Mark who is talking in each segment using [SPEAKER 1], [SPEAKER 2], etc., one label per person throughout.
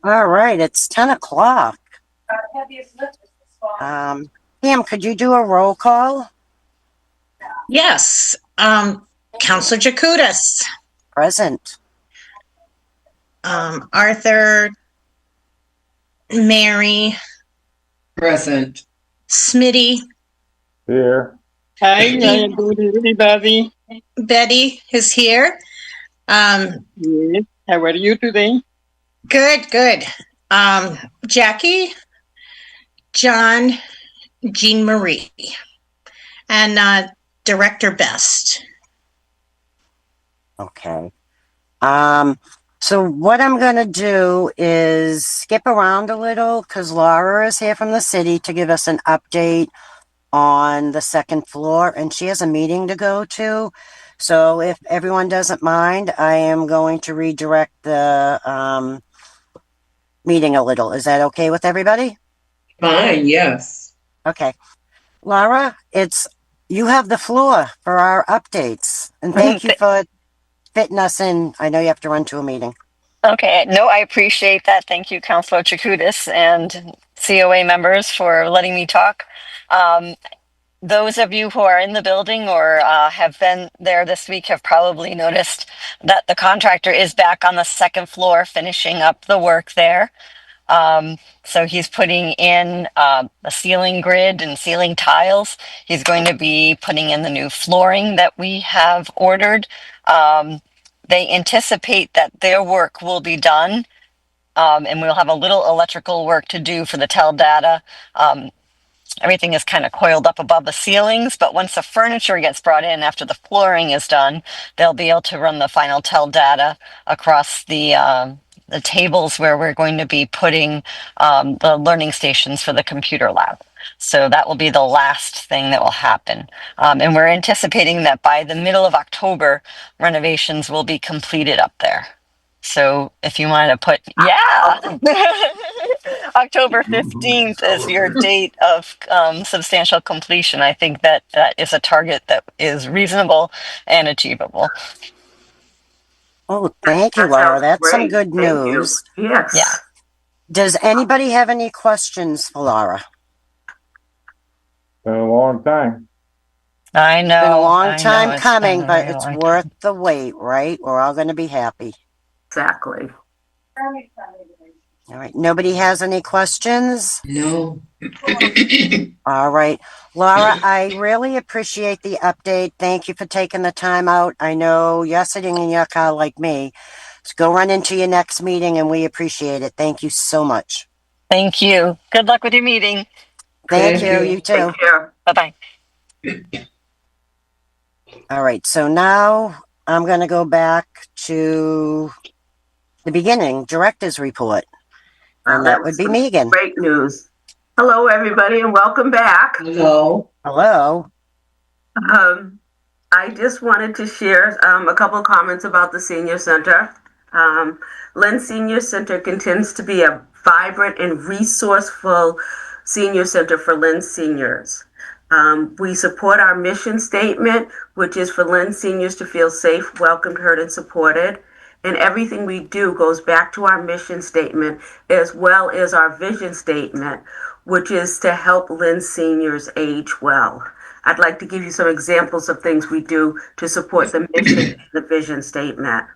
[SPEAKER 1] All right, it's 10 o'clock. Pam, could you do a roll call?
[SPEAKER 2] Yes. Counselor Jacutis.
[SPEAKER 1] Present.
[SPEAKER 2] Arthur. Mary.
[SPEAKER 3] Present.
[SPEAKER 2] Smitty.
[SPEAKER 4] Here.
[SPEAKER 5] Hi, good everybody.
[SPEAKER 2] Betty is here.
[SPEAKER 5] Yes. How are you today?
[SPEAKER 2] Good. Jackie, John, Jean Marie, and Director Best.
[SPEAKER 1] Okay. So what I'm going to do is skip around a little because Laura is here from the city to give us an update on the second floor, and she has a meeting to go to. So if everyone doesn't mind, I am going to redirect the meeting a little. Is that okay with everybody?
[SPEAKER 3] Fine, yes.
[SPEAKER 1] Okay. Laura, you have the floor for our updates. And thank you for fitting us in. I know you have to run to a meeting.
[SPEAKER 6] Okay. No, I appreciate that. Thank you, Councilor Chakutis and COA members for letting me talk. Those of you who are in the building or have been there this week have probably noticed that the contractor is back on the second floor finishing up the work there. So he's putting in the ceiling grid and ceiling tiles. He's going to be putting in the new flooring that we have ordered. They anticipate that their work will be done, and we'll have a little electrical work to do for the tel data. Everything is kind of coiled up above the ceilings, but once the furniture gets brought in after the flooring is done, they'll be able to run the final tel data across the tables where we're going to be putting the learning stations for the computer lab. So that will be the last thing that will happen. And we're anticipating that by the middle of October, renovations will be completed up there. So if you wanted to put, October 15th is your date of substantial completion. I think that is a target that is reasonable and achievable.
[SPEAKER 1] Oh, thank you, Laura. That's some good news.
[SPEAKER 3] Yes.
[SPEAKER 6] Yeah.
[SPEAKER 1] Does anybody have any questions for Laura?
[SPEAKER 4] Been a long time.
[SPEAKER 6] I know.
[SPEAKER 1] It's been a long time
[SPEAKER 6] it's
[SPEAKER 1] coming, but
[SPEAKER 6] really
[SPEAKER 1] it's
[SPEAKER 6] long
[SPEAKER 1] worth
[SPEAKER 6] time.
[SPEAKER 1] the wait, right? We're all going to be happy.
[SPEAKER 3] Exactly.
[SPEAKER 1] All right. Nobody has any questions?
[SPEAKER 3] No.
[SPEAKER 1] All right. Laura, I really appreciate the update. Thank you for taking the time out. I know you're sitting in your car like me. So go run into your next meeting, and we appreciate it. Thank you so much.
[SPEAKER 6] Thank you. Good luck with your meeting.
[SPEAKER 1] Thank you. You too.
[SPEAKER 3] Take care.
[SPEAKER 6] Bye-bye.
[SPEAKER 1] All right. So now I'm going to go back to the beginning, director's report. And that would be Megan.
[SPEAKER 7] Great news. Hello, everybody, and welcome back.
[SPEAKER 3] Hello.
[SPEAKER 1] Hello.
[SPEAKER 7] I just wanted to share a couple of comments about the senior center. Lynn Senior Center continues to be a vibrant and resourceful senior center for Lynn seniors. We support our mission statement, which is for Lynn seniors to feel safe, welcomed, heard, and supported. And everything we do goes back to our mission statement as well as our vision statement, which is to help Lynn seniors age well. I'd like to give you some examples of things we do to support the mission and the vision statement.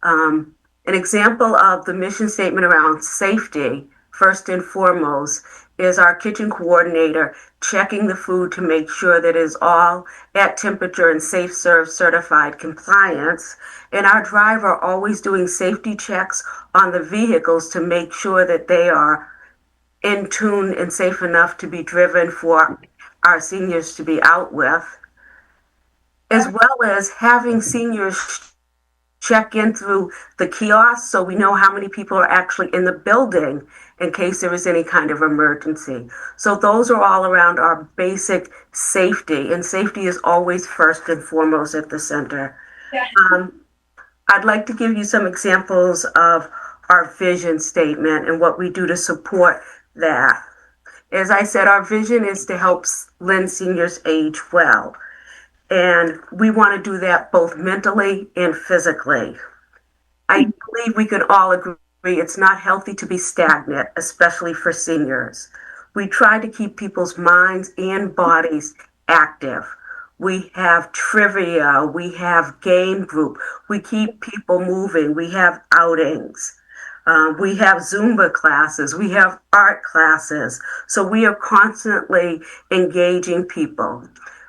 [SPEAKER 7] An example of the mission statement around safety, first and foremost, is our kitchen coordinator checking the food to make sure that it is all at temperature and safe serve certified compliance, and our driver always doing safety checks on the vehicles to make sure that they are in tune and safe enough to be driven for our seniors to be out with, as well as having seniors check in through the kiosk so we know how many people are actually in the building in case there is any kind of emergency. So those are all around our basic safety, and safety is always first and foremost at the center. I'd like to give you some examples of our vision statement and what we do to support that. As I said, our vision is to help Lynn seniors age well. And we want to do that both mentally and physically. I believe we can all agree it's not healthy to be stagnant, especially for seniors. We try to keep people's minds and bodies active. We have trivia, we have game group, we keep people moving, we have outings. We have Zumba classes, we have art classes. So we are constantly engaging people.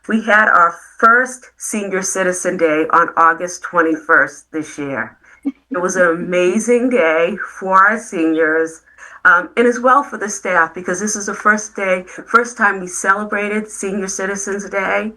[SPEAKER 7] We had our first Senior Citizen Day on August 21st this year. It was an amazing day for our seniors, and as well for the staff, because this is the first time we celebrated Senior Citizens Day.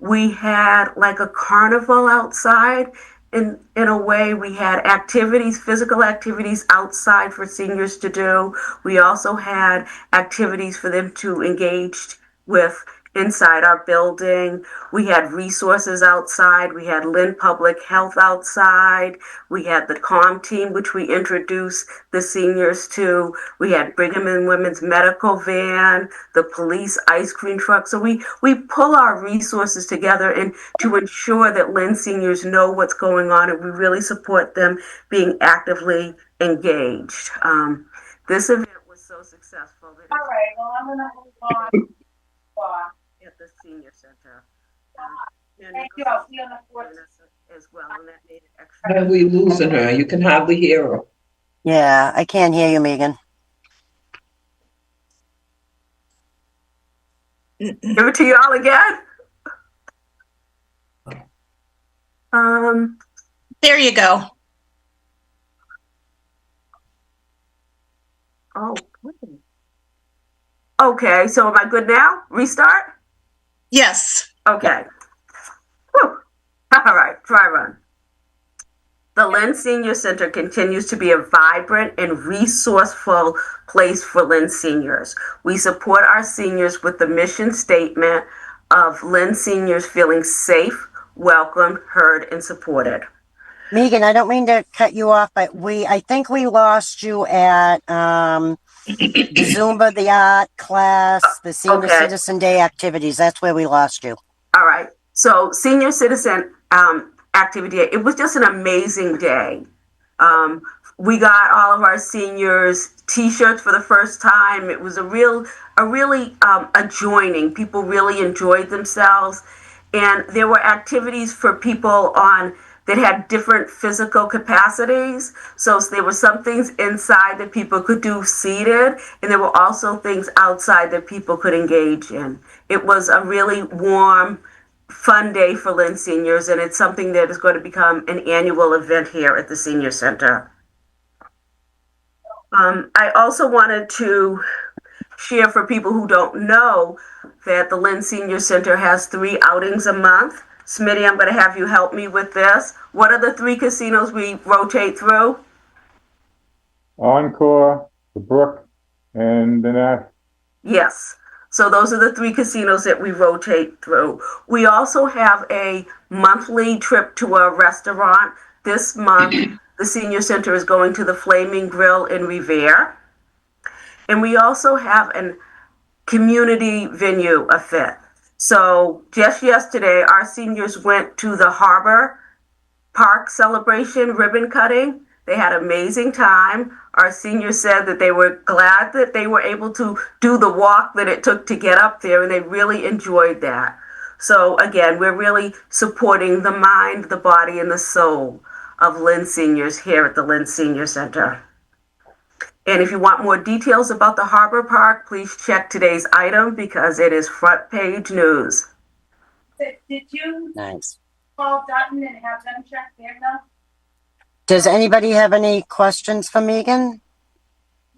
[SPEAKER 7] We had like a carnival outside. In a way, we had activities, physical activities outside for seniors to do. We also had activities for them to engage with inside our building. We had resources outside. We had Lynn Public Health outside. We had the COM team, which we introduced the seniors to. We had Brigham and Women's Medical Van, the police ice cream truck. So we pull our resources together and to ensure that Lynn seniors know what's going on, and we really support them being actively engaged. This event was so successful that
[SPEAKER 8] All right, well, I'm going to move on.
[SPEAKER 7] At the senior center.
[SPEAKER 8] Thank you. I'll see you on the 4th.
[SPEAKER 7] As well, and that made it extra.
[SPEAKER 3] Are we losing her? You can hardly hear her.
[SPEAKER 1] Yeah, I can't hear you, Megan.
[SPEAKER 7] Give it to y'all again.
[SPEAKER 2] There you go.
[SPEAKER 7] Oh. Okay, so am I good now? Restart?
[SPEAKER 2] Yes.
[SPEAKER 7] Okay. Whew. All right, try run. The Lynn Senior Center continues to be a vibrant and resourceful place for Lynn seniors. We support our seniors with the mission statement of Lynn seniors feeling safe, welcomed, heard, and supported.
[SPEAKER 1] Megan, I don't mean to cut you off, but I think we lost you at the Zumba, the art class, the Senior
[SPEAKER 7] Okay.
[SPEAKER 1] Citizen Day activities. That's where we lost you.
[SPEAKER 7] All right. So Senior Citizen Activity Day, it was just an amazing day. We got all of our seniors T-shirts for the first time. It was a really a joining. People really enjoyed themselves. And there were activities for people that had different physical capacities. So there were some things inside that people could do seated, and there were also things outside that people could engage in. It was a really warm, fun day for Lynn seniors, and it's something that is going to become an annual event here at the Senior Center. I also wanted to share for people who don't know that the Lynn Senior Center has 3 outings a month. Smitty, I'm going to have you help me with this. What are the 3 casinos we rotate through?
[SPEAKER 4] Encore, the Brook, and the Nash.
[SPEAKER 7] Yes. So those are the 3 casinos that we rotate through. We also have a monthly trip to a restaurant. This month, the Senior Center is going to the Flaming Grill in Revere. And we also have a community venue event. So just yesterday, our seniors went to the Harbor Park celebration ribbon cutting. They had an amazing time. Our seniors said that they were glad that they were able to do the walk that it took to get up there, and they really enjoyed that. So again, we're really supporting the mind, the body, and the soul of Lynn seniors here at the Lynn Senior Center. And if you want more details about the Harbor Park, please check today's item because it is front page news.
[SPEAKER 8] Did you
[SPEAKER 1] Nice.
[SPEAKER 8] call Dutton and have them check there now?
[SPEAKER 1] Does anybody have any questions for Megan?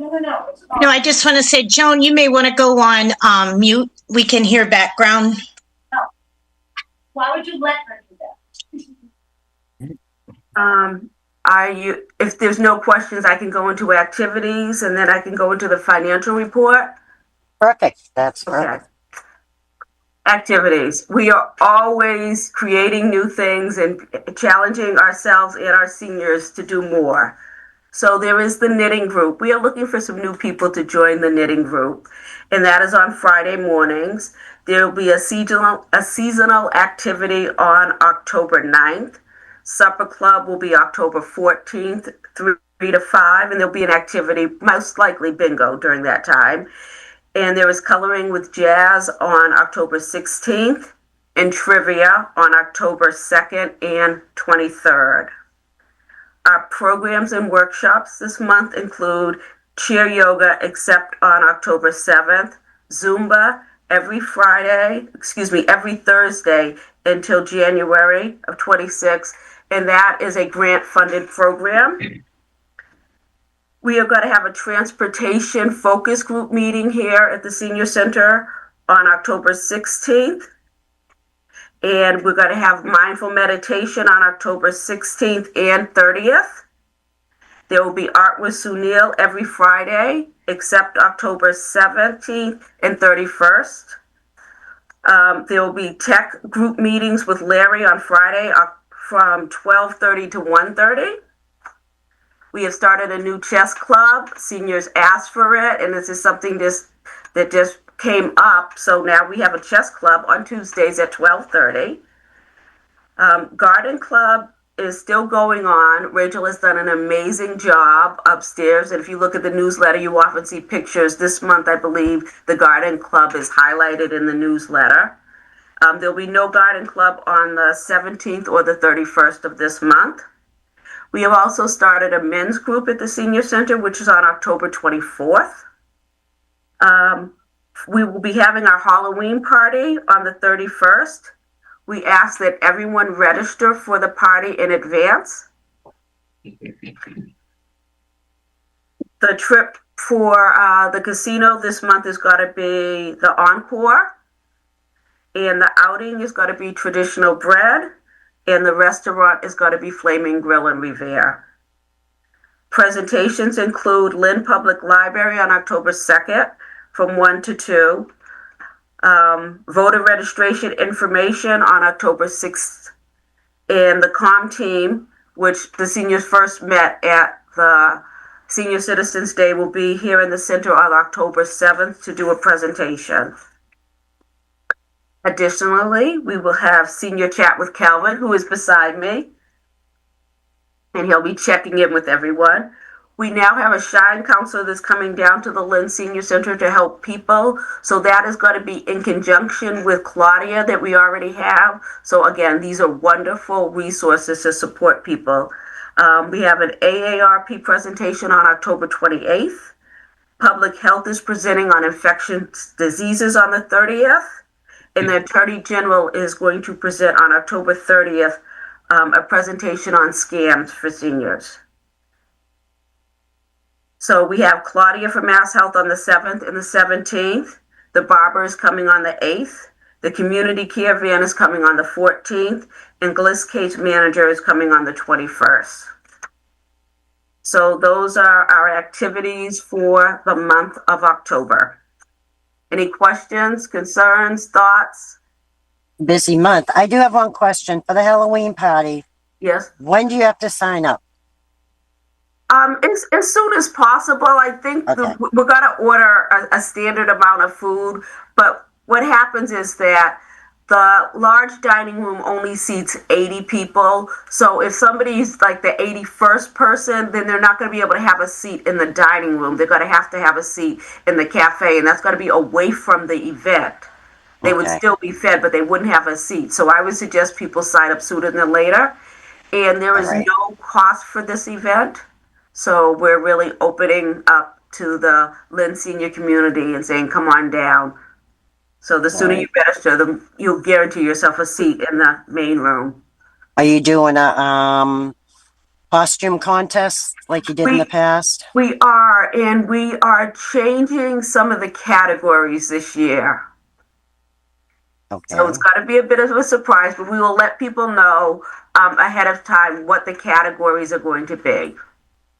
[SPEAKER 8] No. It's fine.
[SPEAKER 2] No, I just want to say, Joan, you may want to go on mute. We can hear background.
[SPEAKER 8] Why would you let her do that?
[SPEAKER 7] If there's no questions, I can go into activities and then I can go into the financial report.
[SPEAKER 1] Perfect. That's
[SPEAKER 7] Okay.
[SPEAKER 1] perfect.
[SPEAKER 7] Activities. We are always creating new things and challenging ourselves and our seniors to do more. So there is the knitting group. We are looking for some new people to join the knitting group, and that is on Friday mornings. There will be a seasonal activity on October 9th. Supper Club will be October 14th through 3 to 5, and there'll be an activity, most likely bingo during that time. And there is coloring with jazz on October 16th and trivia on October 2nd and 23rd. Our programs and workshops this month include cheer yoga, except on October 7th, Zumba every Thursday until January of 26, and that is a grant-funded program. We are going to have a transportation focus group meeting here at the Senior Center on October 16th. And we're going to have mindful meditation on October 16th and 30th. There will be Art with Sunil every Friday, except October 17th and 31st. There will be tech group meetings with Larry on Friday from 12:30 to 1:30. We have started a new chess club. Seniors asked for it, and this is something that just came up. So now we have a chess club on Tuesdays at 12:30. Garden club is still going on. Rachel has done an amazing job upstairs. And if you look at the newsletter, you often see pictures. This month, I believe the garden club is highlighted in the newsletter. There'll be no garden club on the 17th or the 31st of this month. We have also started a men's group at the Senior Center, which is on October 24th. We will be having our Halloween party on the 31st. We ask that everyone register for the party in advance. The trip for the casino this month is going to be the Encore. And the outing is going to be traditional bread. And the restaurant is going to be Flaming Grill and Revere. Presentations include Lynn Public Library on October 2nd from 1 to 2. Voter registration information on October 6th. And the COM team, which the seniors first met at the Senior Citizens Day, will be here in the center on October 7th to do a presentation. Additionally, we will have Senior Chat with Calvin, who is beside me, and he'll be checking in with everyone. We now have a Shine counselor that's coming down to the Lynn Senior Center to help people. So that is going to be in conjunction with Claudia that we already have. So again, these are wonderful resources to support people. We have an AARP presentation on October 28th. Public Health is presenting on infectious diseases on the 30th. And the Attorney General is going to present on October 30th a presentation on scams for seniors. So we have Claudia from Mass Health on the 7th and the 17th. The barber is coming on the 8th. The community care van is coming on the 14th. And Gliss Case Manager is coming on the 21st. So those are our activities for the month of October. Any questions, concerns, thoughts?
[SPEAKER 1] Busy month. I do have one question for the Halloween party.
[SPEAKER 7] Yes.
[SPEAKER 1] When do you have to sign up?
[SPEAKER 7] As soon as possible. I think
[SPEAKER 1] Okay.
[SPEAKER 7] we're going to order a standard amount of food, but what happens is that the large dining room only seats 80 people. So if somebody's like the 81st person, then they're not going to be able to have a seat in the dining room. They're going to have a seat in the cafe, and that's going to be away from the event. They would
[SPEAKER 1] Okay.
[SPEAKER 7] still be fed, but they wouldn't have a seat. So I would suggest people sign up sooner than later. And there is
[SPEAKER 1] All right.
[SPEAKER 7] no cost for this event. So we're really opening up to the Lynn senior community and saying, come on down. So the sooner you register, you'll guarantee yourself a seat in the main room.
[SPEAKER 1] Are you doing a costume contest like you did in the past?
[SPEAKER 7] We are, and we are changing some of the categories this year.
[SPEAKER 1] Okay.
[SPEAKER 7] So it's going to be a bit of a surprise, but we will let people know ahead of time what the categories are going to be.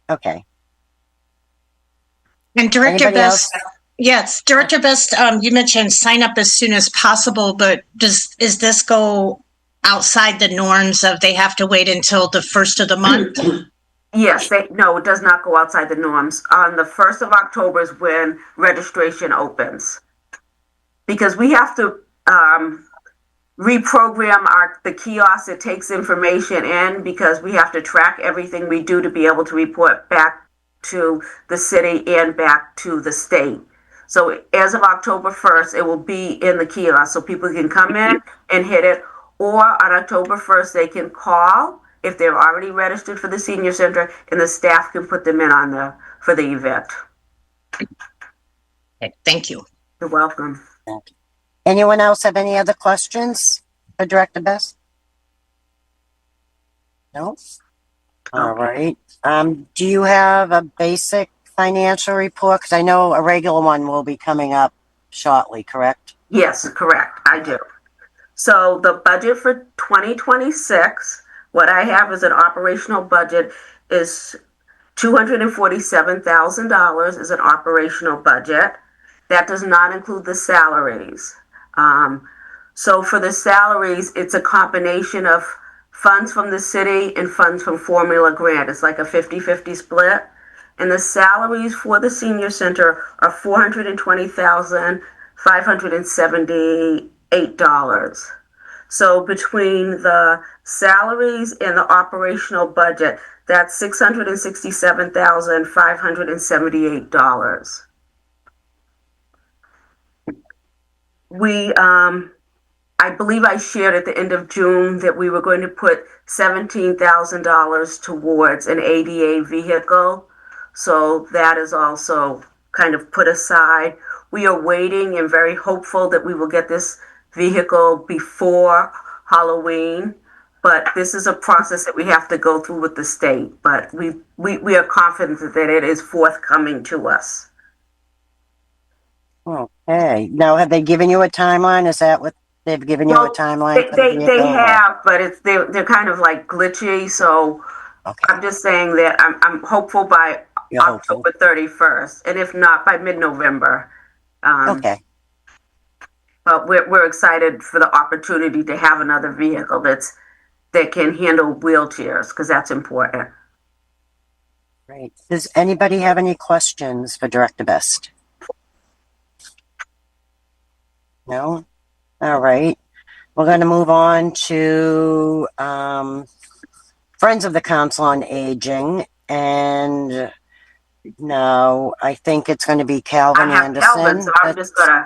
[SPEAKER 1] Okay.
[SPEAKER 2] And Director
[SPEAKER 1] Anybody
[SPEAKER 2] Best, yes, Director Best, you mentioned sign up as soon as possible, but is this go outside the norms of they have to wait until the first of the month?
[SPEAKER 7] Yes, no, it does not go outside the norms. On the 1st of October is when registration opens. Because we have to reprogram the kiosk that takes information in, because we have to track everything we do to be able to report back to the city and back to the state. So as of October 1st, it will be in the kiosk, so people can come in and hit it, or on October 1st, they can call if they're already registered for the senior center, and the staff can put them in on for the event.
[SPEAKER 2] Okay, thank you.
[SPEAKER 7] You're welcome.
[SPEAKER 1] Anyone else have any other questions for Director Best? No? All right. Do you have a basic financial report? Because I know a regular one will be coming up shortly, correct?
[SPEAKER 7] Yes, correct. I do. So the budget for 2026, what I have as an operational budget is $247,000 is an operational budget. That does not include the salaries. So for the salaries, it's a combination of funds from the city and funds from formula grant. It's like a 50-50 split. And the salaries for the senior center are $420,578. So between the salaries and the operational budget, that's $667,578. We, I believe I shared at the end of June that we were going to put $17,000 towards an ADA vehicle. So that is also kind of put aside. We are waiting and very hopeful that we will get this vehicle before Halloween, but this is a process that we have to go through with the state. But we are confident that it is forthcoming to us.
[SPEAKER 1] Okay. Now, have they given you a timeline? Is that what they've given you a timeline?
[SPEAKER 7] They have, but they're kind of like glitchy. So
[SPEAKER 1] okay.
[SPEAKER 7] I'm just saying that I'm hopeful by October 31st, and if not, by mid-November.
[SPEAKER 1] Okay.
[SPEAKER 7] But we're excited for the opportunity to have another vehicle that can handle wheelchairs, because that's important.
[SPEAKER 1] Great. Does anybody have any questions for Director Best? No? All right. We're going to move on to Friends of the Council on Aging. And now I think it's going to be Calvin
[SPEAKER 7] I have
[SPEAKER 1] Anderson.
[SPEAKER 7] Calvin, so I'm just going to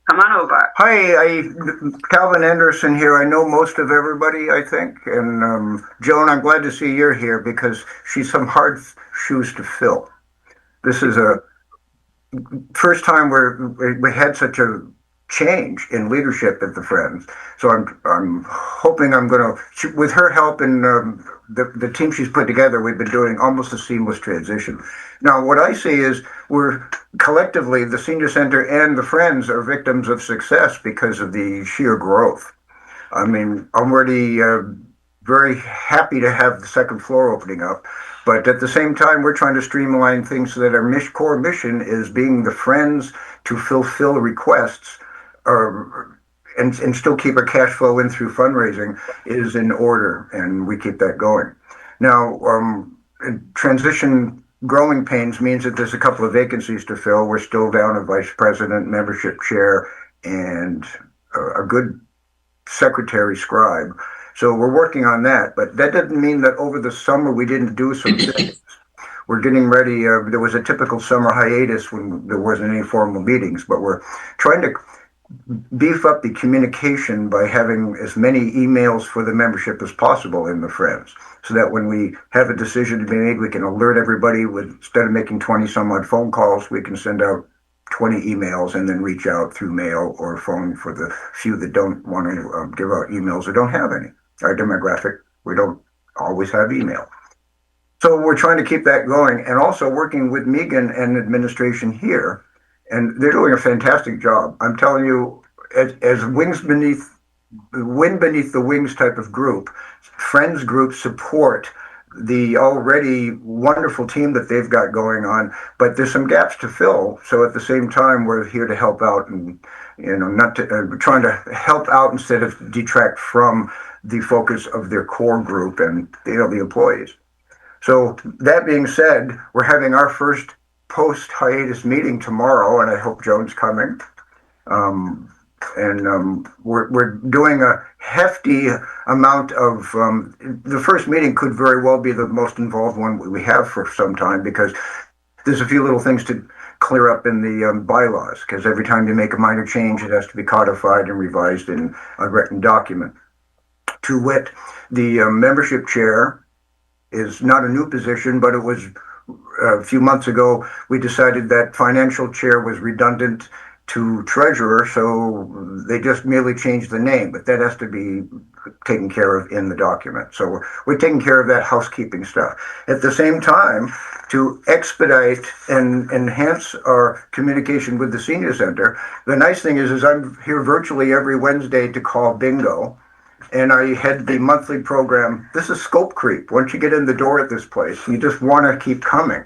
[SPEAKER 7] come on over.
[SPEAKER 9] Hi, Calvin Anderson here. I know most of everybody, I think. And Joan, I'm glad to see you're here because she's some hard shoes to fill. This is a first time we had such a change in leadership at the Friends. So I'm hoping I'm going to, with her help and the team she's put together, we've been doing almost a seamless transition. Now, what I see is we're collectively, the Senior Center and the Friends are victims of success because of the sheer growth. I mean, I'm already very happy to have the second floor opening up, but at the same time, we're trying to streamline things so that our core mission is being the Friends to fulfill requests and still keep our cash flow in through fundraising is in order, and we keep that going. Now, transition growing pains means that there's a couple of vacancies to fill. We're still down a vice president, membership chair, and a good secretary scribe. So we're working on that, but that doesn't mean that over the summer we didn't do some things. We're getting ready. There was a typical summer hiatus when there wasn't any formal meetings, but we're trying to beef up the communication by having as many emails for the membership as possible in the Friends, so that when we have a decision to be made, we can alert everybody. Instead of making 20 some odd phone calls, we can send out 20 emails and then reach out through mail or phone for the few that don't want to give out emails or don't have any. Our demographic, we don't always have email. So we're trying to keep that going, and also working with Megan and administration here. And they're doing a fantastic job. I'm telling you, as wind beneath the wings type of group, Friends group support the already wonderful team that they've got going on. But there's some gaps to fill. So at the same time, we're here to help out and, not to, trying to help out instead of detract from the focus of their core group and, the employees. So that being said, we're having our first post-hiatus meeting tomorrow, and I hope Joan's coming. And we're doing a hefty amount of, the first meeting could very well be the most involved one we have for some time, because there's a few little things to clear up in the bylaws, because every time you make a minor change, it has to be codified and revised in a written document. To wit, the membership chair is not a new position, but it was a few months ago, we decided that financial chair was redundant to treasurer, so they just merely changed the name, but that has to be taken care of in the document. So we're taking care of that housekeeping stuff. At the same time, to expedite and enhance our communication with the senior center, the nice thing is I'm here virtually every Wednesday to call bingo. And I head the monthly program. This is scope creep. Once you get in the door at this place, you just want to keep coming.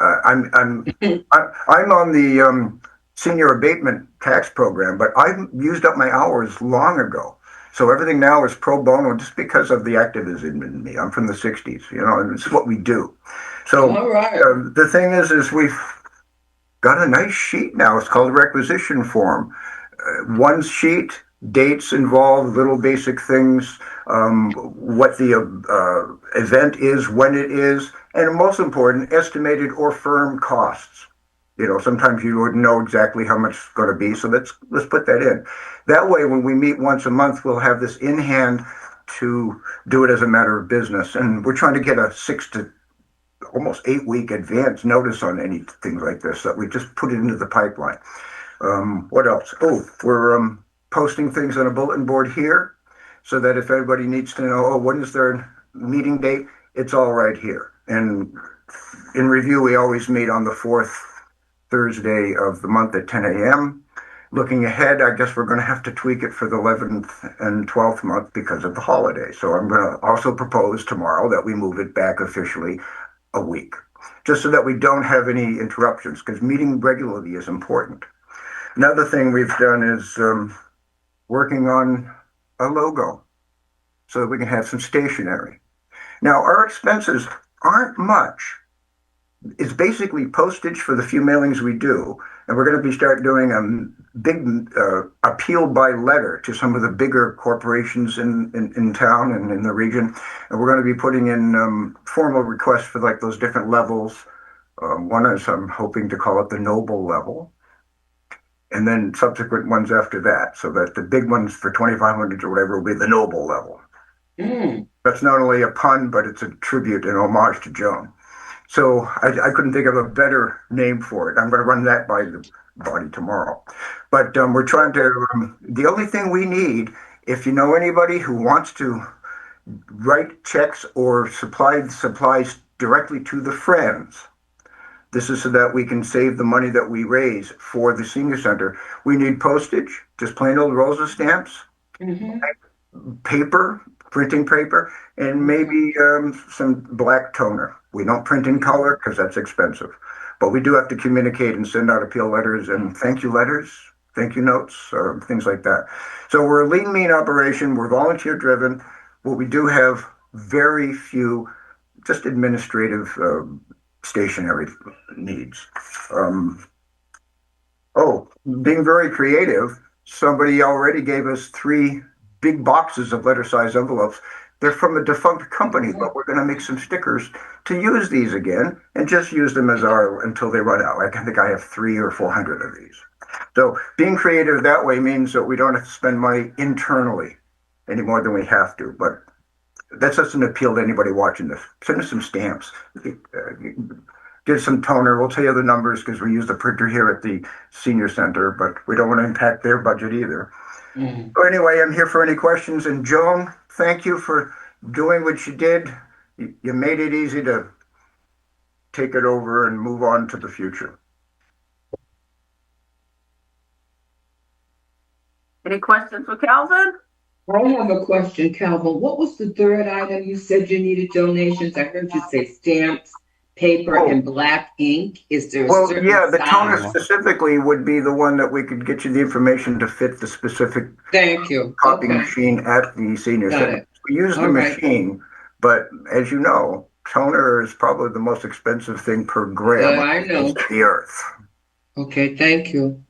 [SPEAKER 9] I'm on the senior abatement tax program, but I've used up my hours long ago. So everything now is pro bono, just because of the activism in me. I'm from the '60s, and it's what we do. So
[SPEAKER 3] All right.
[SPEAKER 9] the thing is we've got a nice sheet now. It's called a requisition form. One sheet. Dates involved, little basic things, what the event is, when it is, and most important, estimated or firm costs. Sometimes you wouldn't know exactly how much it's going to be, so let's put that in. That way, when we meet once a month, we'll have this in hand to do it as a matter of business. And we're trying to get a 6 to almost 8 week advance notice on anything like this, so that we just put it into the pipeline. What else? Oh, we're posting things on a bulletin board here, so that if anybody needs to know, when is their meeting date, it's all right here. And in review, we always meet on the 4th Thursday of the month at 10 a.m. Looking ahead, I guess we're going to have to tweak it for the 11th and 12th month because of the holiday. So I'm going to also propose tomorrow that we move it back officially a week, just so that we don't have any interruptions, because meeting regularly is important. Another thing we've done is working on a logo so that we can have some stationery. Now, our expenses aren't much. It's basically postage for the few mailings we do, and we're going to start doing a big appeal by letter to some of the bigger corporations in town and in the region, and we're going to be putting in formal requests for like those different levels. One is, I'm hoping to call it the noble level, and then subsequent ones after that, so that the big ones for 2,500 or whatever will be the noble level. That's not only a pun, but it's a tribute and homage to Joan. So I couldn't think of a better name for it. I'm going to run that by the body tomorrow. But we're trying to, the only thing we need, if you know anybody who wants to write checks or supply supplies directly to the Friends, this is so that we can save the money that we raise for the senior center. We need postage, just plain old rolls of stamps, paper, printing paper, and maybe some black toner. We don't print in color because that's expensive. But we do have to communicate and send out appeal letters and thank you letters, thank you notes, things like that. So we're a lean, mean operation. We're volunteer driven. But we do have very few just administrative stationary needs. Being very creative, somebody already gave us 3 big boxes of letter-size envelopes. They're from a defunct company, but we're going to make some stickers to use these again and just use them as our until they run out. I think I have 300 or 400 of these. So being creative that way means that we don't have to spend money internally any more than we have to. But that's just an appeal to anybody watching this. Send us some stamps. Get some toner. We'll tell you the numbers because we use the printer here at the senior center, but we don't want to impact their budget either. So anyway, I'm here for any questions. And Joan, thank you for doing what you did. You made it easy to take it over and move on to the future.
[SPEAKER 7] Any questions for Calvin?
[SPEAKER 3] I have a question, Calvin. What was the third item you said you needed donations? I heard you say stamps, paper, and black ink. Is there a certain
[SPEAKER 9] the
[SPEAKER 3] size?
[SPEAKER 9] toner specifically would be the one that we could get you the information to fit the specific copy machine at the senior center. We use the machine, but as you know, toner is probably the most expensive thing per gram
[SPEAKER 3] I know.
[SPEAKER 9] on the earth.
[SPEAKER 3] Okay, thank you.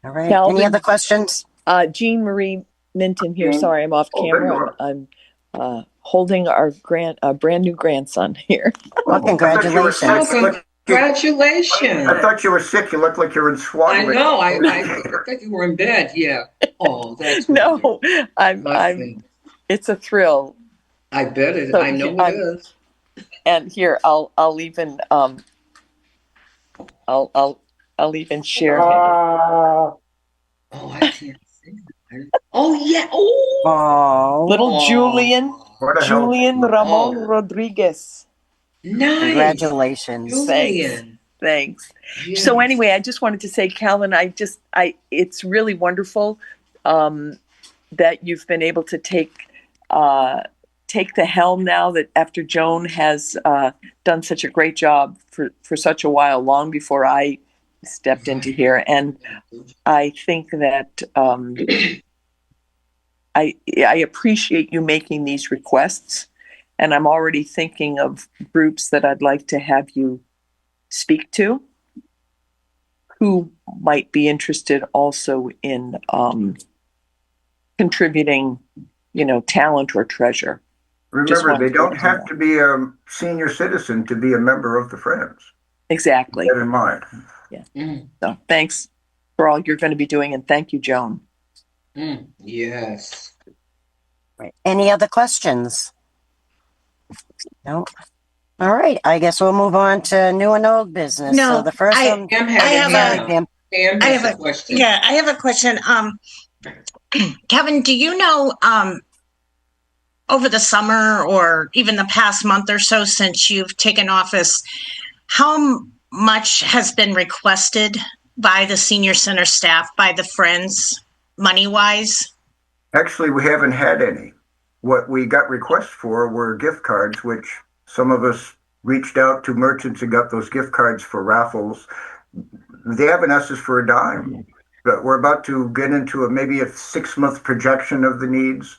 [SPEAKER 1] All right.
[SPEAKER 10] Calvin.
[SPEAKER 1] Any other questions?
[SPEAKER 10] Jean Marie Minton here.
[SPEAKER 9] Jean.
[SPEAKER 10] Sorry, I'm off
[SPEAKER 9] Oh, there you
[SPEAKER 10] camera.
[SPEAKER 9] are.
[SPEAKER 10] I'm holding our brand new grandson here.
[SPEAKER 1] Well, congratulations.
[SPEAKER 3] Oh, congratulations.
[SPEAKER 9] I thought you were sick. You look like you're in swaddling.
[SPEAKER 3] I know. I thought you were in bed. Yeah. Oh, that's
[SPEAKER 10] No,
[SPEAKER 3] wonderful.
[SPEAKER 10] I'm.
[SPEAKER 3] Blessing.
[SPEAKER 10] It's a thrill.
[SPEAKER 3] I bet it.
[SPEAKER 10] So
[SPEAKER 3] I know it is.
[SPEAKER 10] And here, I'll even I'll even share him.
[SPEAKER 3] Oh, I can't see that. Oh yeah. Oh.
[SPEAKER 10] Little Julian
[SPEAKER 9] What the hell?
[SPEAKER 10] Ramon Rodriguez.
[SPEAKER 3] Nice.
[SPEAKER 1] Congratulations.
[SPEAKER 10] Thanks.
[SPEAKER 3] Yes.
[SPEAKER 10] So anyway, I just wanted to say, Calvin, it's really wonderful that you've been able to take the helm now, that after Joan has done such a great job for such a while, long before I stepped into here. And I think that I appreciate you making these requests, and I'm already thinking of groups that I'd like to have you speak to who might be interested also in contributing, talent or treasure.
[SPEAKER 9] Remember, they don't have to be a senior citizen to be a member of the Friends.
[SPEAKER 10] Exactly.
[SPEAKER 9] Keep that in mind.
[SPEAKER 10] Yeah. So thanks for all you're going to be doing, and thank you, Joan.
[SPEAKER 3] Yes.
[SPEAKER 1] Right. Any other questions? No. All right. I guess we'll move on to new and old business.
[SPEAKER 2] No,
[SPEAKER 1] so the first one.
[SPEAKER 3] Pam
[SPEAKER 2] I have
[SPEAKER 3] a question.
[SPEAKER 2] Yeah, I have a question. Kevin, do you know, over the summer or even the past month or so since you've taken office, how much has been requested by the senior center staff, by the Friends, money-wise?
[SPEAKER 9] Actually, we haven't had any. What we got requests for were gift cards, which some of us reached out to merchants and got those gift cards for raffles. They haven't asked us for a dime, but we're about to get into maybe a 6-month projection of the needs.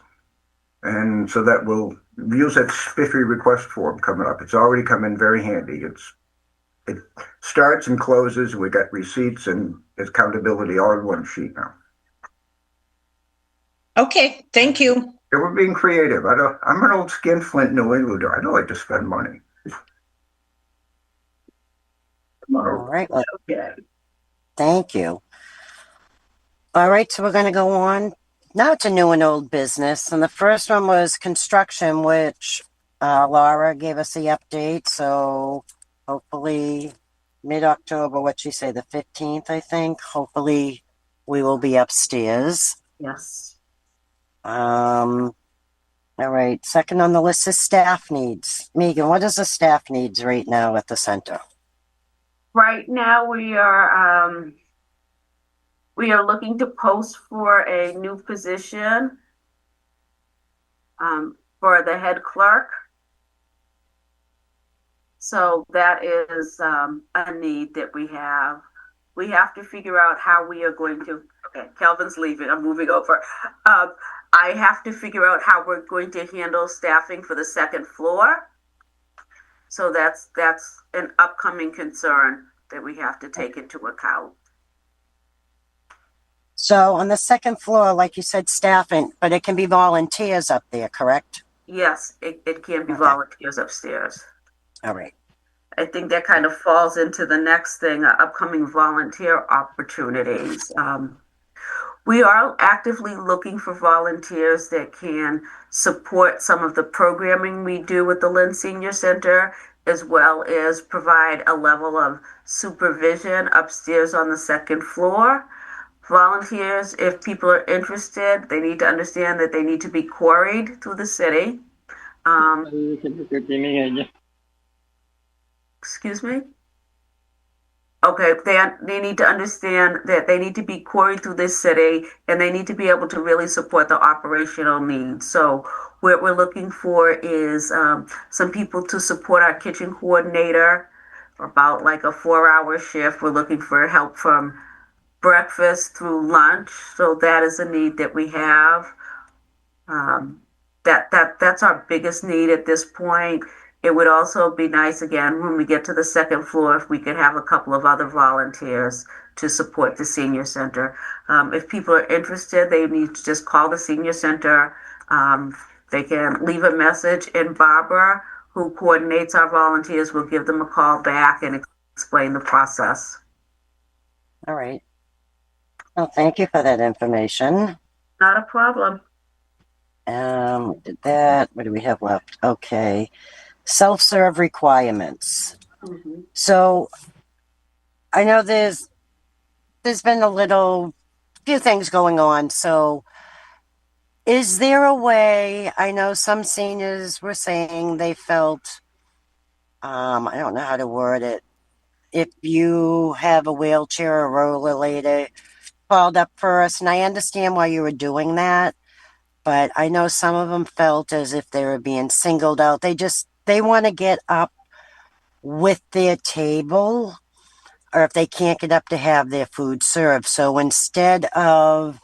[SPEAKER 9] And so that we'll use that spiffy request form coming up. It's already come in very handy. It starts and closes, and we got receipts and accountability all in one sheet now.
[SPEAKER 2] Okay, thank you.
[SPEAKER 9] Yeah, we're being creative. I'm an old skinflint New Englander. I don't like to spend money.
[SPEAKER 1] All right. Well, thank you. All right. So we're going to go on now to new and old business. And the first one was construction, which Laura gave us the update. So hopefully mid-October, what'd she say, the 15th, I think. Hopefully we will be upstairs.
[SPEAKER 7] Yes.
[SPEAKER 1] All right. Second on the list is staff needs. Megan, what is the staff needs right now at the center?
[SPEAKER 7] Right now we are looking to post for a new position for the head clerk. So that is a need that we have. We have to figure out how we are going to, okay, Calvin's leaving, I'm moving over. I have to figure out how we're going to handle staffing for the second floor. So that's an upcoming concern that we have to take into account.
[SPEAKER 1] So on the second floor, like you said, staffing, but it can be volunteers up there, correct?
[SPEAKER 7] Yes, it can be volunteers upstairs.
[SPEAKER 1] All right.
[SPEAKER 7] I think that kind of falls into the next thing, upcoming volunteer opportunities. We are actively looking for volunteers that can support some of the programming we do with the Lynn Senior Center, as well as provide a level of supervision upstairs on the second floor. Volunteers, if people are interested, they need to understand that they need to be quarried through the city. Excuse me? Okay, they need to understand that they need to be quarried through this city, and they need to be able to really support the operational needs. So what we're looking for is some people to support our kitchen coordinator for about like a 4-hour shift. We're looking for help from breakfast through lunch. So that is a need that we have. That's our biggest need at this point. it would also be nice, again, when we get to the second floor, if we could have a couple of other volunteers to support the senior center. If people are interested, they need to just call the senior center. They can leave a message, and Barbara, who coordinates our volunteers, will give them a call back and explain the process.
[SPEAKER 1] All right. Well, thank you for that information.
[SPEAKER 7] Not a problem.
[SPEAKER 1] Did that. What do we have left? Okay. Self-serve requirements.
[SPEAKER 7] Mm-hmm.
[SPEAKER 1] So I know there's been a few things going on. So is there a way, I know some seniors were saying they felt, I don't know how to word it. If you have a wheelchair or rollator, called up first, and I understand why you were doing that, but I know some of them felt as if they were being singled out. They want to get up with their table, or if they can't get up to have their food served. So instead of,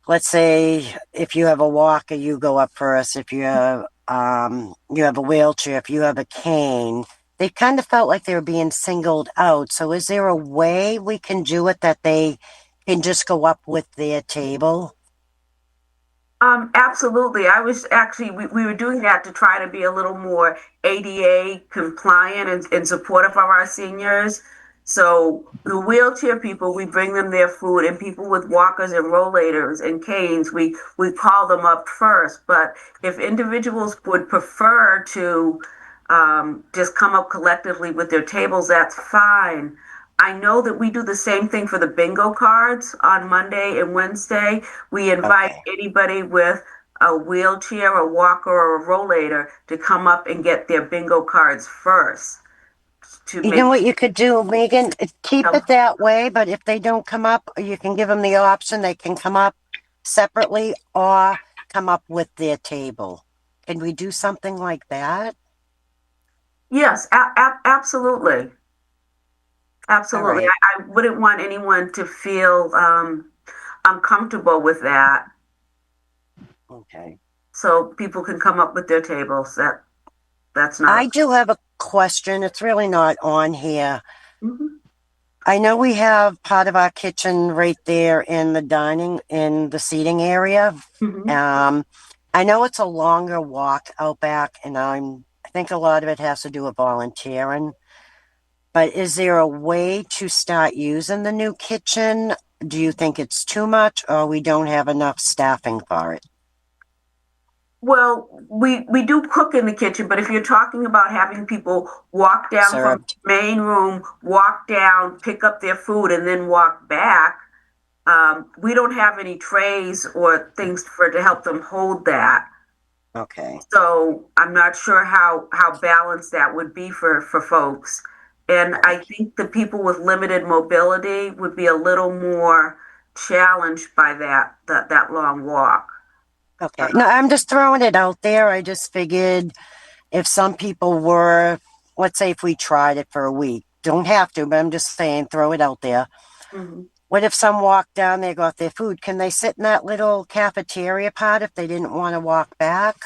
[SPEAKER 1] let's say, if you have a walker, you go up first. If you have a wheelchair, if you have a cane, they kind of felt like they were being singled out. So is there a way we can do it that they can just go up with their table?
[SPEAKER 7] Absolutely. I was actually, we were doing that to try to be a little more ADA compliant and supportive of our seniors. So the wheelchair people, we bring them their food, and people with walkers and rollators and canes, we call them up first. But if individuals would prefer to just come up collectively with their tables, that's fine. I know that we do the same thing for the bingo cards on Monday and Wednesday. We invite anybody with a wheelchair, a walker, or a rollator to come up and get their bingo cards first.
[SPEAKER 1] You know what you could do, Megan? Keep it that way, but if they don't come up, you can give them the option. They can come up separately or come up with their table. Can we do something like that?
[SPEAKER 7] Yes, absolutely. Absolutely.
[SPEAKER 1] Right.
[SPEAKER 7] I wouldn't want anyone to feel uncomfortable with that.
[SPEAKER 1] Okay.
[SPEAKER 7] So people can come up with their tables. That's not.
[SPEAKER 1] I do have a question. It's really not on here.
[SPEAKER 7] Mm-hmm.
[SPEAKER 1] I know we have part of our kitchen right there in the seating area.
[SPEAKER 7] Mm-hmm.
[SPEAKER 1] I know it's a longer walk out back, and I think a lot of it has to do with volunteering. But is there a way to start using the new kitchen? Do you think it's too much, or we don't have enough staffing for it?
[SPEAKER 7] Well, we do cook in the kitchen, but if you're talking about having people walk down from the main room, walk down, pick up their food, and then walk back, we don't have any trays or things to help them hold that.
[SPEAKER 1] Okay.
[SPEAKER 7] So I'm not sure how balanced that would be for folks. And I think the people with limited mobility would be a little more challenged by that long walk.
[SPEAKER 1] Okay. No, I'm just throwing it out there. I just figured if some people were, let's say if we tried it for a week, don't have to, but I'm just saying, throw it out there.
[SPEAKER 7] Mm-hmm.
[SPEAKER 1] What if some walked down, they got their food? Can they sit in that little cafeteria part if they didn't want to walk back?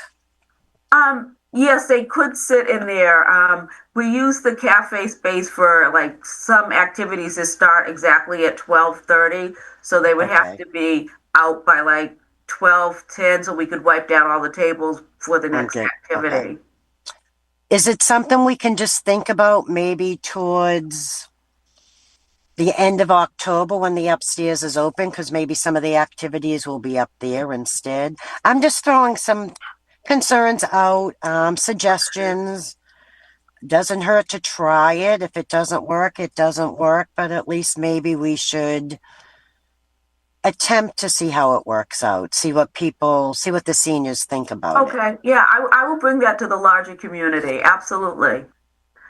[SPEAKER 7] Yes, they could sit in there. We use the cafe space for like some activities that start exactly at 12:30. So they would have to be out by like 12:10 so we could wipe down all the tables for the next activity.
[SPEAKER 1] Okay. Is it something we can just think about maybe towards the end of October when the upstairs is open? Because maybe some of the activities will be up there instead. I'm just throwing some concerns out, suggestions. Doesn't hurt to try it. If it doesn't work, it doesn't work. But at least maybe we should attempt to see how it works out. See what the seniors think about it.
[SPEAKER 7] Okay. Yeah, I will bring that to the larger community. Absolutely.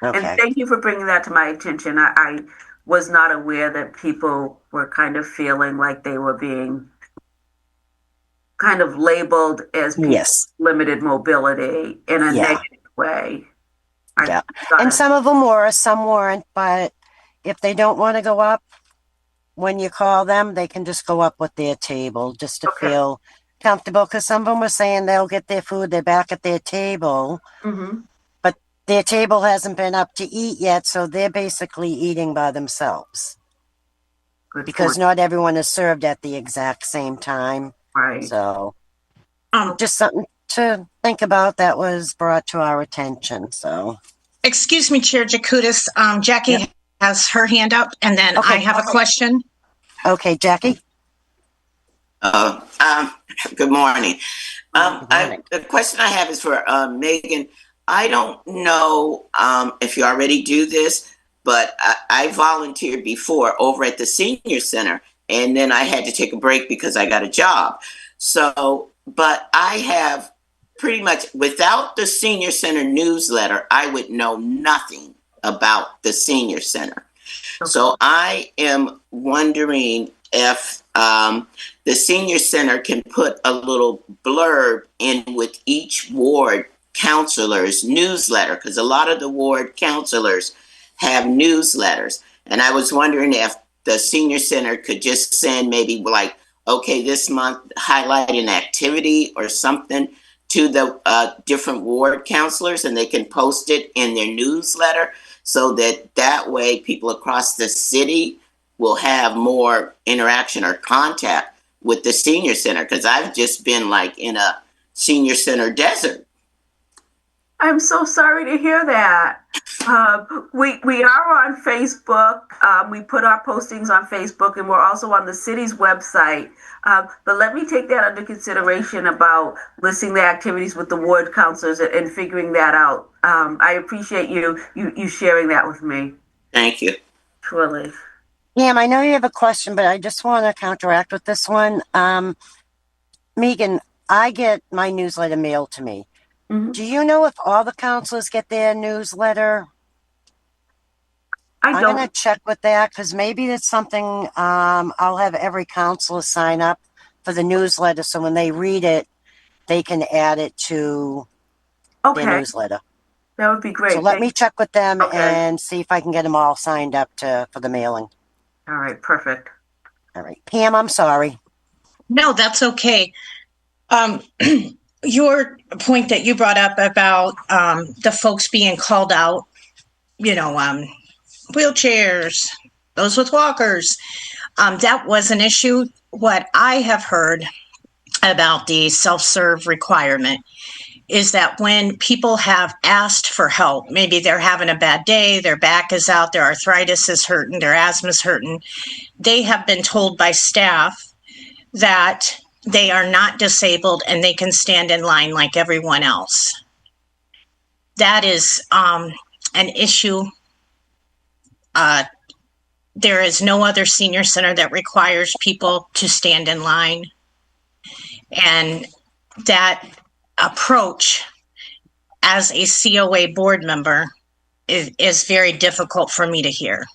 [SPEAKER 1] Okay.
[SPEAKER 7] And thank you for bringing that to my attention. I was not aware that people were kind of feeling like they were being kind of labeled as people with limited mobility in a negative way.
[SPEAKER 1] And some of them were, some weren't, but if they don't want to go up, when you call them, they can just go up with their table just to feel comfortable. Because some of them were saying they'll get their food, they're back at their table.
[SPEAKER 7] Mm-hmm.
[SPEAKER 1] their table hasn't been up to eat yet, so they're basically eating by themselves.
[SPEAKER 7] Good
[SPEAKER 1] Because
[SPEAKER 7] point.
[SPEAKER 1] not everyone is served at the exact same time.
[SPEAKER 7] Right.
[SPEAKER 1] So
[SPEAKER 2] Um,
[SPEAKER 1] just something to think about that was brought to our attention. So
[SPEAKER 2] excuse me, Chair Jacutis. Jackie
[SPEAKER 1] Yep.
[SPEAKER 2] has her hand up, and then
[SPEAKER 1] Okay.
[SPEAKER 2] I have a question.
[SPEAKER 1] okay, Jackie.
[SPEAKER 11] Good morning.
[SPEAKER 1] Good morning.
[SPEAKER 11] The question I have is for Megan. I don't know if you already do this, but I volunteered before over at the senior center, and then I had to take a break because I got a job. So, but I have pretty much, without the senior center newsletter, I would know nothing about the senior center. So I am wondering if the senior center can put a little blurb in with each ward counselor's newsletter, because a lot of the ward counselors have newsletters. And I was wondering if the senior center could just send maybe like, okay, this month highlight an activity or something to the different ward counselors, and they can post it in their newsletter, so that way people across the city will have more interaction or contact with the senior center, because I've just been like in a senior center desert.
[SPEAKER 7] I'm so sorry to hear that. We are on Facebook. We put our postings on Facebook, and we're also on the city's website. But let me take that under consideration about listing the activities with the ward counselors and figuring that out. I appreciate you sharing that with me.
[SPEAKER 11] Thank you.
[SPEAKER 7] Surely.
[SPEAKER 1] Pam, I know you have a question, but I just want to counteract with this one. Megan, I get my newsletter mailed to me.
[SPEAKER 7] Mm-hmm.
[SPEAKER 1] Do you know if all the counselors get their newsletter? I'm going to check with that, because maybe it's something I'll have every counselor sign up for the newsletter, so when they read it, they can add it to their newsletter.
[SPEAKER 7] That would be great.
[SPEAKER 1] So let me check with them
[SPEAKER 7] Okay.
[SPEAKER 1] and see if I can get them all signed up for the mailing.
[SPEAKER 7] All right, perfect.
[SPEAKER 1] All right. Pam, I'm sorry.
[SPEAKER 2] No, that's okay. Your point that you brought up about the folks being called out, wheelchairs, those with walkers, that was an issue. What I have heard about the self-serve requirement is that when people have asked for help, maybe they're having a bad day, their back is out, their arthritis is hurting, their asthma is hurting, they have been told by staff that they are not disabled and they can stand in line like everyone else. That is an issue. There is no other senior center that requires people to stand in line. And that approach as a COA board member is very difficult for me to hear.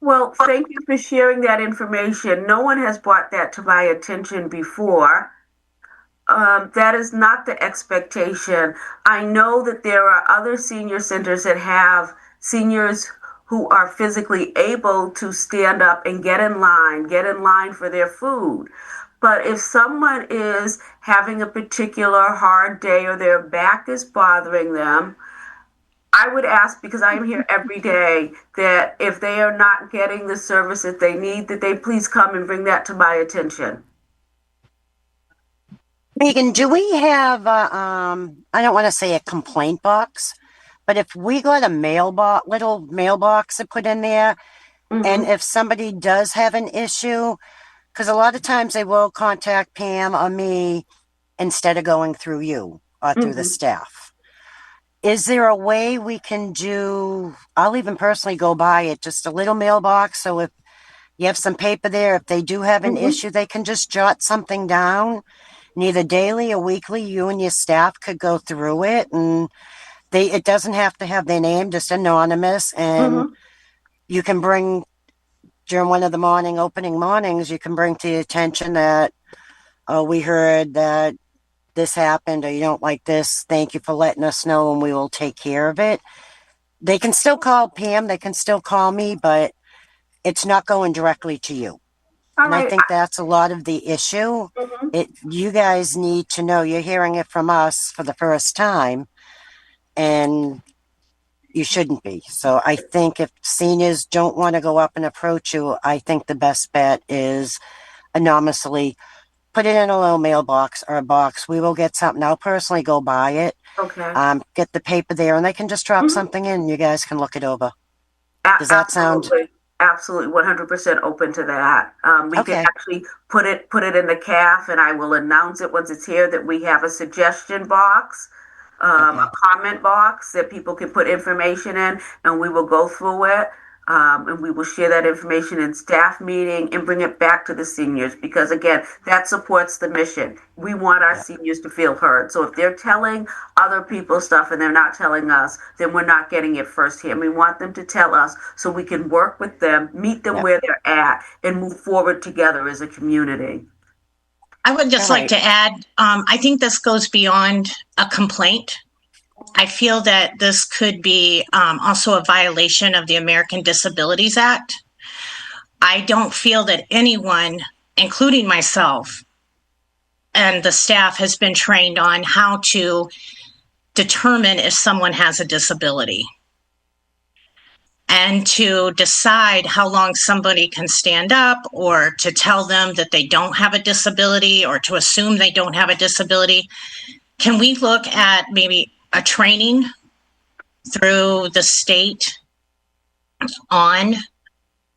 [SPEAKER 7] Well, thank you for sharing that information. No one has brought that to my attention before. That is not the expectation. I know that there are other senior centers that have seniors who are physically able to stand up and get in line for their food. But if someone is having a particular hard day or their back is bothering them, I would ask, because I am here every day, that if they are not getting the service that they need, that they please come and bring that to my attention.
[SPEAKER 1] Megan, do we have, I don't want to say a complaint box, but if we got a little mailbox to put in there, and if somebody does have an issue, because a lot of times they will contact Pam or me instead of going through you or through the staff. Is there a way we can do, I'll even personally go buy it, just a little mailbox, so if you have some paper there, if they do have an issue, they can just jot something down, and either daily or weekly, you and your staff could go through it, and it doesn't have to have their name, just anonymous, and you can bring, during one of the opening mornings, you can bring to the attention that, we heard that this happened, or you don't like this, thank you for letting us know, and we will take care of it. They can still call Pam, they can still call me, but it's not going directly to you. I think that's a lot of the issue. You guys need to know, you're hearing it from us for the first time, and you shouldn't be. So I think if seniors don't want to go up and approach you, I think the best bet is anonymously put it in a little mailbox or a box. We will get something. I'll personally go buy it.
[SPEAKER 7] Okay.
[SPEAKER 1] Get the paper there, and they can just drop something in. You guys can look it over. Does that sound?
[SPEAKER 7] Absolutely, 100% open to that. We
[SPEAKER 1] Okay.
[SPEAKER 7] can actually put it in the CAF, and I will announce it once it's here that we have a suggestion box, a comment box that people can put information in, and we will go through it. And we will share that information in staff meeting and bring it back to the seniors because, again, that supports the mission. We want our seniors to feel heard. So if they're telling other people stuff and they're not telling us, then we're not getting it firsthand. We want them to tell us so we can work with them, meet them where they're at, and move forward together as a community.
[SPEAKER 2] I would just like to add, I think this goes beyond a complaint. I feel that this could be also a violation of the American Disabilities Act. I don't feel that anyone, including myself and the staff, has been trained on how to determine if someone has a disability and to decide how long somebody can stand up or to tell them that they don't have a disability or to assume they don't have a disability. Can we look at maybe a training through the state on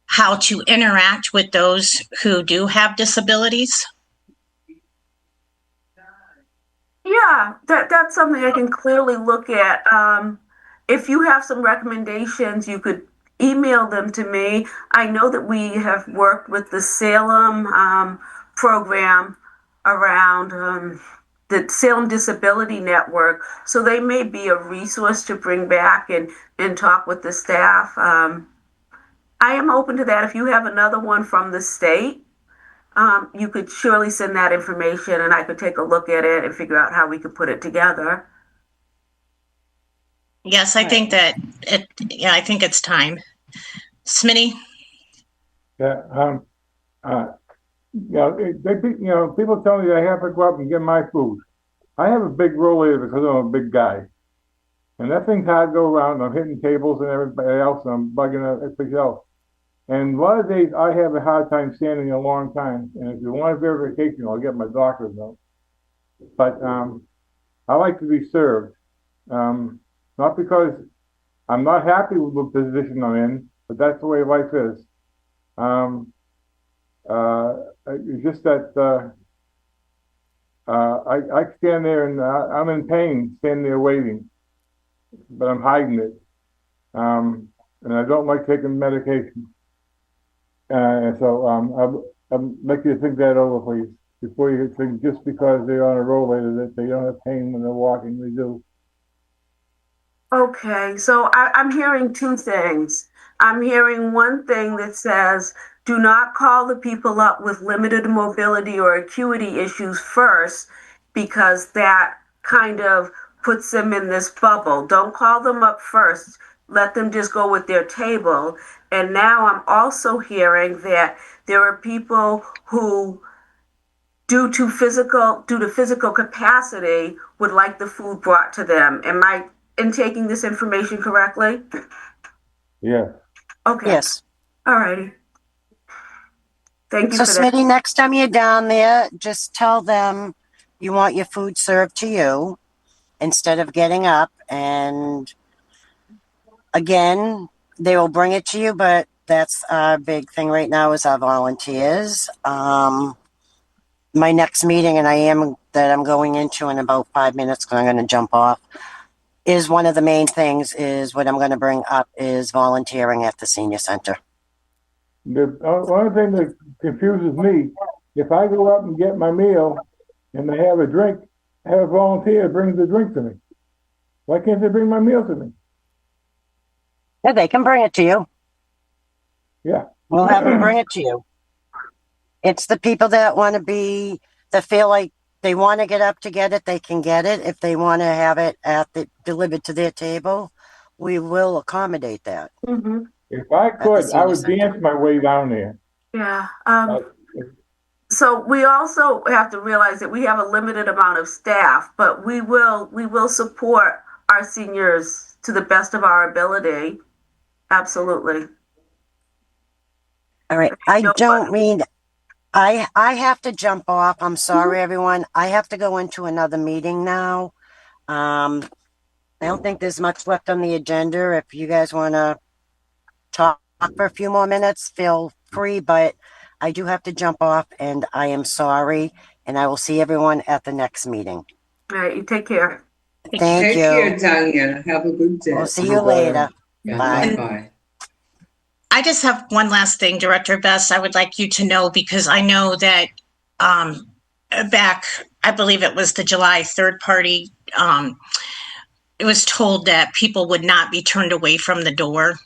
[SPEAKER 2] how to interact with those who do have disabilities?
[SPEAKER 7] Yeah, that's something I can clearly look at. If you have some recommendations, you could email them to me. I know that we have worked with the Salem program around the Salem Disability Network, so they may be a resource to bring back and talk with the staff. I am open to that. If you have another one from the state, you could surely send that information and I could take a look at it and figure out how we could put it together.
[SPEAKER 2] Yes, I think that I think it's time. Smitty?
[SPEAKER 4] Yeah, people tell me I have to go up and get my food. I have a big rollator because I'm a big guy. And that thing's hard to go around. I'm hitting tables and everybody else, and I'm bugging everybody else. And a lot of days I have a hard time standing a long time. And if you want a verification, I'll get my doctor's note. But I like to be served. Not because I'm not happy with the position I'm in, but that's the way life is. It's just that I stand there and I'm in pain, standing there waiting, but I'm hiding it. And I don't like taking medication. So I'd like you to think that over, please, before you think just because they're on a rollator that they don't have pain when they're walking. They do.
[SPEAKER 7] Okay, so I'm hearing two things. I'm hearing one thing that says, do not call the people up with limited mobility or acuity issues first, because that kind of puts them in this bubble. Don't call them up first. Let them just go with their table. And now I'm also hearing that there are people who, due to physical capacity, would like the food brought to them. Am I in taking this information correctly?
[SPEAKER 4] Yeah.
[SPEAKER 7] Okay.
[SPEAKER 1] Yes.
[SPEAKER 7] All righty. Thank you
[SPEAKER 1] So,
[SPEAKER 7] for that.
[SPEAKER 1] Smitty, next time you're down there, just tell them you want your food served to you instead of getting up. And again, they will bring it to you, but that's our big thing right now is our volunteers. My next meeting, and I'm going into in about 5 minutes because I'm going to jump off, is one of the main things is what I'm going to bring up is volunteering at the senior center.
[SPEAKER 4] The one thing that confuses me, if I go up and get my meal and they have a drink, have a volunteer bring the drink to me. Why can't they bring my meal to me?
[SPEAKER 1] Yeah, they can bring it to you.
[SPEAKER 4] Yeah.
[SPEAKER 1] We'll have them bring it to you. It's the people that that feel like they want to get up to get it, they can get it. If they want to have it delivered to their table, we will accommodate that.
[SPEAKER 7] Mm-hmm.
[SPEAKER 4] If I could, I would dance my way down there.
[SPEAKER 7] Yeah. So we also have to realize that we have a limited amount of staff, but we will support our seniors to the best of our ability. Absolutely.
[SPEAKER 1] All right. I don't mean, I have to jump off. I'm sorry, everyone. I have to go into another meeting now. I don't think there's much left on the agenda. If you guys want to talk for a few more minutes, feel free, but I do have to jump off, and I am sorry, and I will see everyone at the next meeting.
[SPEAKER 7] All right, you take care.
[SPEAKER 1] Thank
[SPEAKER 3] Take
[SPEAKER 1] you.
[SPEAKER 3] care, Diana. Have a good day.
[SPEAKER 1] We'll see you later.
[SPEAKER 3] Yeah,
[SPEAKER 1] Bye.
[SPEAKER 3] bye.
[SPEAKER 2] I just have one last thing, Director Best, I would like you to know, because I know that back, I believe it was the July third party, it was told that people would not be turned away from the door.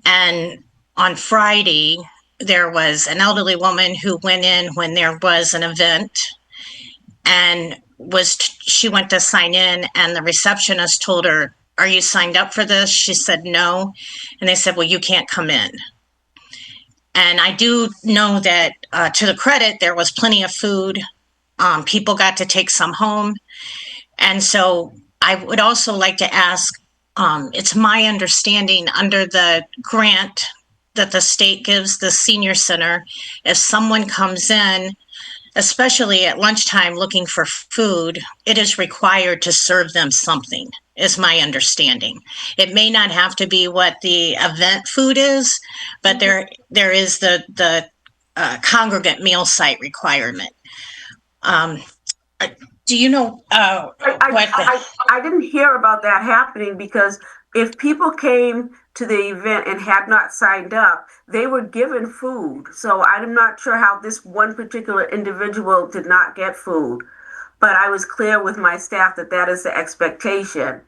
[SPEAKER 2] And on Friday, there was an elderly woman who went in when there was an event, and she went to sign in, and the receptionist told her, "Are you signed up for this?" She said no. And they said, "Well, you can't come in." And I do know that to the credit, there was plenty of food. People got to take some home. And so I would also like to ask, it's my understanding under the grant that the state gives the senior center, if someone comes in, especially at lunchtime looking for food, it is required to serve them something, is my understanding. It may not have to be what the event food is, but there is the congregate meal site requirement. Do you know
[SPEAKER 7] I didn't hear about that happening, because if people came to the event and had not signed up, they were given food. So I'm not sure how this one particular individual did not get food, but I was clear with my staff that that is the expectation.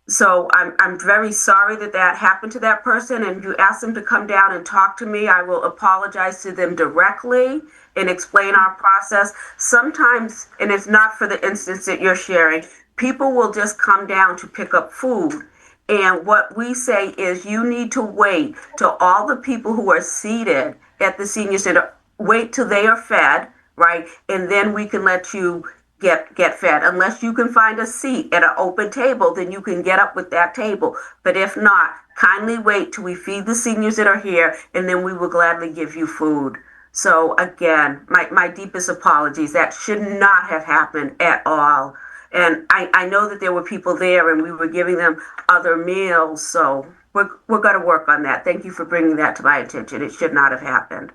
[SPEAKER 7] So I'm very sorry that that happened to that person, and you asked them to come down and talk to me. I will apologize to them directly and explain our process. Sometimes, and it's not for the instance that you're sharing, people will just come down to pick up food. And what we say is you need to wait till all the people who are seated at the senior center, wait till they are fed, right? And then we can let you get fed. Unless you can find a seat at an open table, then you can get up with that table. But if not, kindly wait till we feed the seniors that are here, and then we will gladly give you food. So again, my deepest apologies. That should not have happened at all. And I know that there were people there and we were giving them other meals. So we're going to work on that. Thank you for bringing that to my attention. It should not have happened.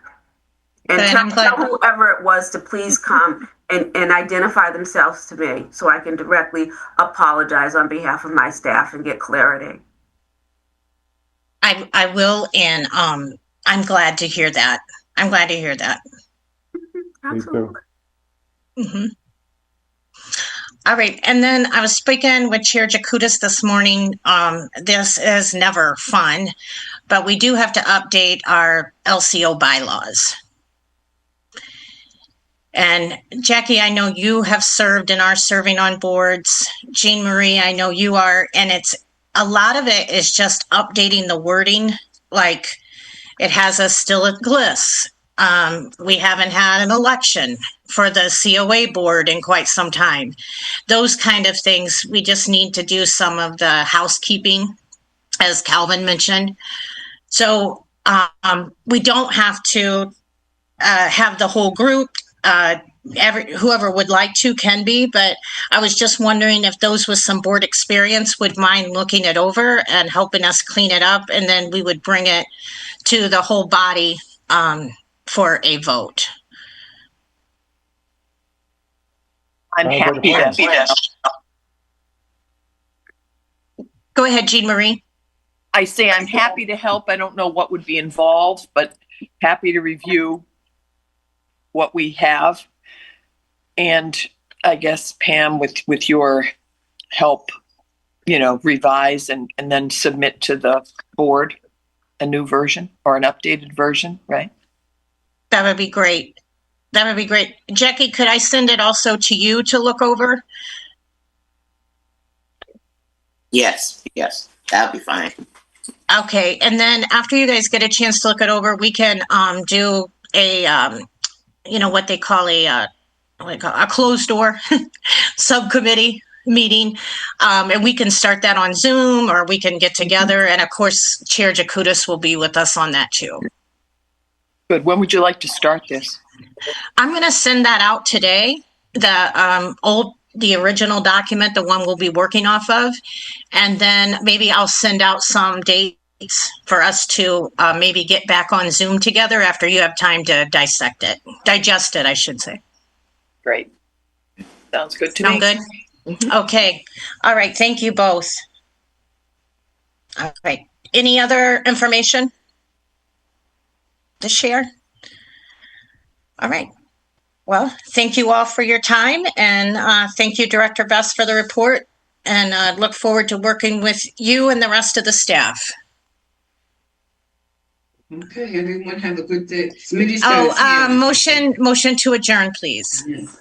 [SPEAKER 7] And tell whoever it was to please come and identify themselves to me so I can directly apologize on behalf of my staff and get clarity.
[SPEAKER 2] I will, and I'm glad to hear that. I'm glad to hear that.
[SPEAKER 7] Absolutely.
[SPEAKER 2] Mm-hmm. All right, and then I was speaking with Chair Jakutis this morning. This is never fun, but we do have to update our LCO bylaws. And Jackie, I know you have served and are serving on boards. Jean Marie, I know you are, and it's a lot of it is just updating the wording. Like it has us still at GLIS. We haven't had an election for the COA board in quite some time. Those kind of things, we just need to do some of the housekeeping, as Calvin mentioned. So we don't have to have the whole group. Whoever would like to can be, but I was just wondering if those with some board experience would mind looking it over and helping us clean it up, and then we would bring it to the whole body for a vote.
[SPEAKER 10] I'm happy to.
[SPEAKER 2] Go ahead, Jean Marie.
[SPEAKER 10] I say I'm happy to help. I don't know what would be involved, but happy to review what we have. And I guess, Pam, with your help, revise and then submit to the board a new version or an updated version, right?
[SPEAKER 2] That would be great. That would be great. Jackie, could I send it also to you to look over?
[SPEAKER 11] Yes, that'd be fine.
[SPEAKER 2] Okay, and then after you guys get a chance to look it over, we can do a what they call a closed door subcommittee meeting. And we can start that on Zoom, or we can get together. And of course, Chair Jakutis will be with us on that too.
[SPEAKER 10] Good. When would you like to start this?
[SPEAKER 2] I'm going to send that out today. The original document, the one we'll be working off of. And then maybe I'll send out some dates for us to maybe get back on Zoom together after you have time to digest it, I should say.
[SPEAKER 10] Great. Sounds good to me.
[SPEAKER 2] Sound good? Mm-hmm. Okay. All right. Thank you both. All right. Any other information to share? All right. Well, thank you all for your time, and thank you, Director Best, for the report, and look forward to working with you and the rest of the staff.
[SPEAKER 3] Okay, everyone have a good day.
[SPEAKER 2] Motion to adjourn, please.
[SPEAKER 3] Yes.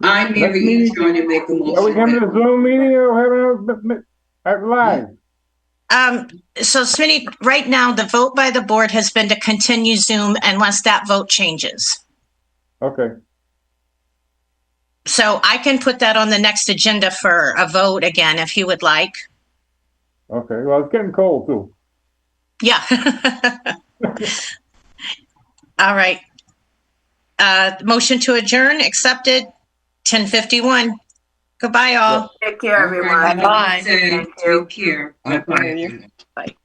[SPEAKER 3] I'm Mary trying to make a motion.
[SPEAKER 4] Are we having a Zoom meeting or having a live?
[SPEAKER 2] So Smitty, right now, the vote by the board has been to continue Zoom unless that vote changes.
[SPEAKER 4] Okay.
[SPEAKER 2] So I can put that on the next agenda for a vote again, if you would like.
[SPEAKER 4] Okay. Well, it's getting cold too.
[SPEAKER 2] Yeah. All right. Motion to adjourn accepted. 10:51. Goodbye, all.
[SPEAKER 7] Take care, everyone.
[SPEAKER 10] Bye-bye.
[SPEAKER 3] Take care. Bye-bye.
[SPEAKER 10] Bye.